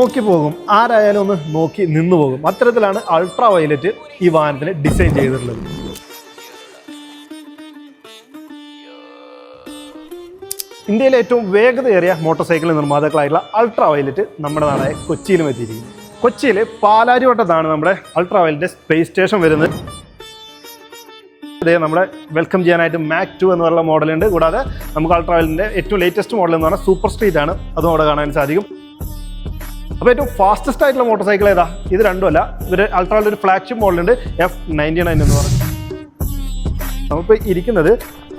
നോക്കി പോകും, ആരായാലും ഒന്ന് നോക്കി നിന്നു പോകും. അത്തരത്തിലാണ് അൾട്രാ വയലറ്റ് ഈ വാഹനത്തിന് ഡിസൈൻ ചെയ്തിട്ടുള്ളത്. ഇന്ത്യയിലെ ഏറ്റവും വേഗതയേറിയ മോട്ടോർ സൈക്കിൾ നിർമ്മാതാക്കളായിട്ടുള്ള അൾട്രാ വയലറ്റ് നമ്മുടെ നാടായ കൊച്ചിയിലും എത്തിയിരിക്കുന്നു. കൊച്ചിയിൽ പാലാരിവട്ടത്താണ് നമ്മുടെ അൾട്രാ വയലറ്റ് സ്പേസ് സ്റ്റേഷൻ വരുന്നത്. നമ്മുടെ വെൽക്കം ചെയ്യാനായിട്ട് മാക് 2 എന്ന് പറയുന്ന മോഡലുണ്ട്. കൂടാതെ നമുക്ക് അൾട്രാ വയലറ്റിൻ്റെ ഏറ്റവും ലേറ്റസ്റ്റ് മോഡൽ എന്ന് പറഞ്ഞാൽ സൂപ്പർ സ്ട്രീറ്റ് ആണ്, അതും അവിടെ കാണാൻ സാധിക്കും. അപ്പോൾ ഏറ്റവും ഫാസ്റ്റസ്റ്റ് ആയിട്ടുള്ള മോട്ടോർ സൈക്കിൾ ഏതാ? ഇത് രണ്ടുമല്ല, ഇവർ അൾട്രാ വയലറ്റ് ഒരു ഫ്ലാഗ്ഷിപ്പ് മോഡലുണ്ട് F99 എന്ന് പറഞ്ഞു. നമ്മളിപ്പോൾ ഇരിക്കുന്നത്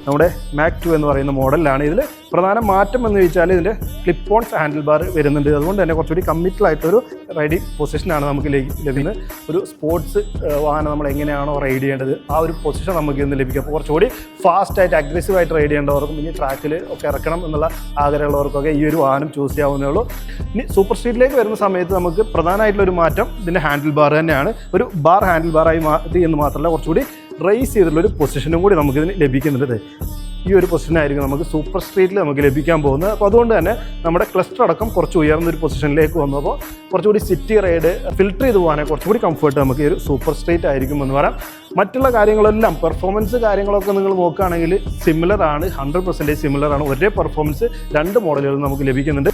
നമ്മുടെ മാക് 2 എന്ന് പറയുന്ന മോഡലിലാണ്. ഇതിൽ പ്രധാന മാറ്റം എന്ന് ചോദിച്ചാൽ ഇതിൻ്റെ ക്ലിപ്പ് ഓൺ ഹാൻഡിൽ ബാർ വരുന്നുണ്ട്. അതുകൊണ്ട് തന്നെ കുറച്ചുകൂടി കമ്മിറ്റഡ് ആയിട്ടൊരു റൈഡിങ് പൊസിഷനാണ് നമുക്ക് ലഭിക്കുന്നത്. ഒരു സ്പോർട്സ് വാഹനം നമ്മൾ എങ്ങനെയാണോ റൈഡ് ചെയ്യേണ്ടത് ആ ഒരു പൊസിഷൻ നമുക്ക് ഇന്ന് ലഭിക്കും. അപ്പോൾ കുറച്ചുകൂടി ഫാസ്റ്റായിട്ട് അഗ്രസീവായിട്ട് റൈഡ് ചെയ്യേണ്ടവർക്കും ഇനി ട്രാക്കിൽ ഒക്കെ ഇറക്കണം എന്നുള്ള ആഗ്രഹമുള്ളവർക്കൊക്കെ ഈ ഒരു വാഹനം ചൂസ് ചെയ്യാവുന്നേ ഉള്ളൂ. ഇനി സൂപ്പർ സ്ട്രീറ്റിലേക്ക് വരുന്ന സമയത്ത് നമുക്ക് പ്രധാനമായിട്ടുള്ളൊരു മാറ്റം ഇതിൻ്റെ ഹാൻഡിൽ ബാർ തന്നെയാണ്. ഒരു ബാർ ഹാൻഡിൽ ബാറായി മാറ്റി എന്ന് മാത്രമല്ല, കുറച്ചുകൂടി റേസ് ചെയ്തിട്ടുള്ളൊരു പൊസിഷനും കൂടി നമുക്കിതിന് ലഭിക്കുന്നുണ്ട്. ഈ ഒരു പൊസിഷനായിരിക്കും നമുക്ക് സൂപ്പർ സ്ട്രീറ്റിൽ നമുക്ക് ലഭിക്കാൻ പോകുന്നത്. അപ്പോൾ അതുകൊണ്ട് തന്നെ നമ്മുടെ ക്ലസ്റ്റർ അടക്കം കുറച്ച് ഉയർന്നൊരു പൊസിഷനിലേക്ക് വന്നപ്പോൾ കുറച്ചുകൂടി സിറ്റി റൈഡ് ഫിൽട്ടർ ചെയ്ത് പോകാനേ കുറച്ചുകൂടി കംഫർട്ട് നമുക്ക് ഈ ഒരു സൂപ്പർ സ്ട്രീറ്റ് ആയിരിക്കും എന്ന് പറയാം. മറ്റുള്ള കാര്യങ്ങളെല്ലാം പെർഫോമൻസ് കാര്യങ്ങളൊക്കെ നിങ്ങൾ നോക്കുകയാണെങ്കിൽ സിമിലർ ആണ്, 100% സിമിലർ ആണ്. ഒരേ പെർഫോമൻസ് രണ്ട് മോഡലുകളും നമുക്ക് ലഭിക്കുന്നുണ്ട്.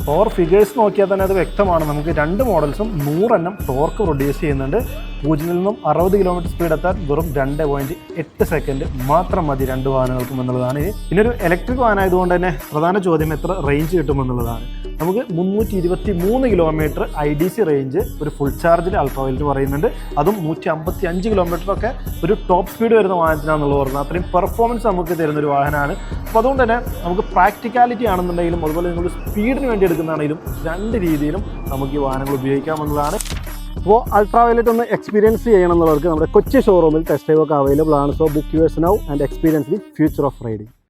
പവർ ഫിഗേഴ്സ് നോക്കിയാൽ തന്നെ അത് വ്യക്തമാണ്. നമുക്ക് രണ്ട് മോഡൽസും 100 Nm ടോർക്ക് പ്രൊഡ്യൂസ് ചെയ്യുന്നുണ്ട്. 0 നിന്നും 60 km സ്പീഡ് എത്താൻ വെറും 2.8 സെക്കൻഡ് മാത്രം മതി രണ്ട് വാഹനങ്ങൾക്കും എന്നുള്ളതാണ്. ഇനിയൊരു ഇലക്ട്രിക് വാഹനമായതുകൊണ്ട് തന്നെ പ്രധാന ചോദ്യം എത്ര റേഞ്ച് കിട്ടുമെന്നുള്ളതാണ്. നമുക്ക് 323 km IDC റേഞ്ച് ഒരു ഫുൾ ചാർജിൽ അൾട്രാ വയലറ്റ് പറയുന്നുണ്ട്. അതും 155 km ഒക്കെ ഒരു ടോപ്പ് സ്പീഡ് വരുന്ന വാഹനത്തിനാണെന്നുള്ള പറഞ്ഞത്. അത്രയും പെർഫോമൻസ് നമുക്ക് തരുന്നൊരു വാഹനമാണ്. അപ്പോൾ അതുകൊണ്ട് തന്നെ നമുക്ക് പ്രാക്ടിക്കാലിറ്റി ആണെന്നുണ്ടെങ്കിലും അതുപോലെ നിങ്ങൾ സ്പീഡിന് വേണ്ടി എടുക്കുന്നതാണെങ്കിലും രണ്ട് രീതിയിലും നമുക്ക് ഈ വാഹനങ്ങൾ ഉപയോഗിക്കാമെന്നുള്ളതാണ്. അപ്പോൾ അൾട്രാ വയലറ്റ് ഒന്ന് എക്സ്പീരിയൻസ് ചെയ്യണം എന്നുള്ളവർക്ക് നമ്മുടെ കൊച്ചി ഷോറൂമിൽ ടെസ്റ്റ് ഡ്രൈവ് ഒക്കെ അവൈലബിൾ ആണ്. So book yours now and experience the future of riding.